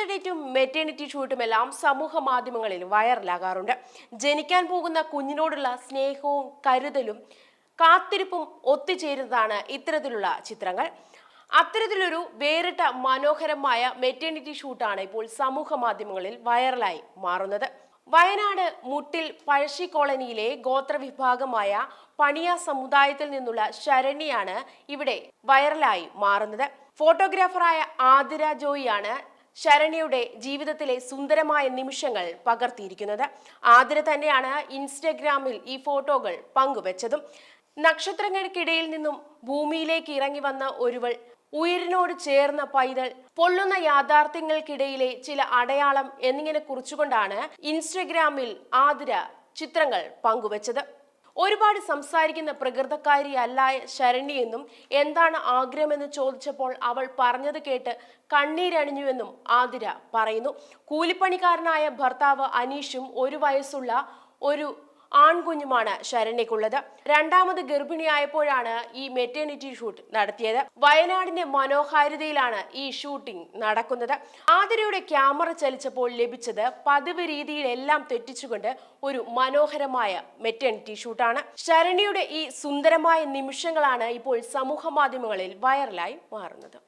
First ഡേറ്റും maternity ഷൂട്ടുമെല്ലാം സമൂഹ മാധ്യമങ്ങളിൽ വൈറലാകാറുണ്ട്. ജനിക്കാൻ പോകുന്ന കുഞ്ഞിനോടുള്ള സ്നേഹവും കരുതലും കാത്തിരിപ്പും ഒത്തുചേരുന്നതാണ് ഇത്തരത്തിലുള്ള ചിത്രങ്ങൾ. അത്തരത്തിലൊരു വേറിട്ട മനോഹരമായ മെറ്റേണിറ്റി ഷൂട്ടാണ് ഇപ്പോൾ സമൂഹ മാധ്യമങ്ങളിൽ വൈറലായി മാറുന്നത്. വയനാട് മുട്ടിൽ പഴശ്ശി കോളനിയിലെ ഗോത്രവിഭാഗമായ പണിയ സമുദായത്തിൽ നിന്നുള്ള ശരണ്യാണ് ഇവിടെ വൈറലായി മാറുന്നത്. ഫോട്ടോഗ്രാഫറായ ആതിര ജോയിയാണ് ശരണ്യയുടെ ജീവിതത്തിലെ സുന്ദരമായ നിമിഷങ്ങൾ പകർത്തിയിരിക്കുന്നത്. ആതിര തന്നെയാണ് ഇൻസ്റ്റഗ്രാമിൽ ഈ ഫോട്ടോകൾ പങ്കുവച്ചതും. നക്ഷത്രങ്ങൾക്കിടയിൽ നിന്നും ഭൂമിയിലേക്ക് ഇറങ്ങി വന്ന ഒരുവൾ, ഉയരിനോട് ചേർന്ന പൈതൽ, പൊള്ളുന്ന യാഥാർത്ഥ്യങ്ങൾക്കിടയിലെ ചില അടയാളം എന്നിങ്ങനെ കുറിച്ചുകൊണ്ടാണ് ഇൻസ്റ്റഗ്രാമിൽ ആതിര ചിത്രങ്ങൾ പങ്കുവച്ചത്. ഒരുപാട് സംസാരിക്കുന്ന പ്രകൃതക്കാരിയല്ല ശരണ്യെന്നും എന്താണ് ആഗ്രഹമെന്ന് ചോദിച്ചപ്പോൾ അവൾ പറഞ്ഞത് കേട്ട് കണ്ണീരണിഞ്ഞുവെന്നും ആതിര പറയുന്നു. കൂലിപ്പണിക്കാരനായ ഭർത്താവ് അനീഷും 1 വയസ്സുള്ള ഒരു ആൺകുഞ്ഞുമാണ് ശരണ്യക്കുള്ളത്. രണ്ടാമത് ഗർഭിണിയായപ്പോഴാണ് ഈ മെറ്റേണിറ്റി ഷൂട്ട് നടത്തിയത്. വയനാടിന്റെ മനോഹാരിതയിലാണ് ഈ ഷൂട്ടിംഗ് നടക്കുന്നത്. ആതിരയുടെ ക്യാമറ ചലിച്ചപ്പോൾ ലഭിച്ചത് പതിവ് രീതിയിലെല്ലാം തെറ്റിച്ചുകൊണ്ട് ഒരു മനോഹരമായ മെറ്റേണിറ്റി ഷൂട്ടാണ്. ശരണ്യയുടെ ഈ സുന്ദരമായ നിമിഷങ്ങളാണ് ഇപ്പോൾ സമൂഹ മാധ്യമങ്ങളിൽ വൈറലായി മാറുന്നത്.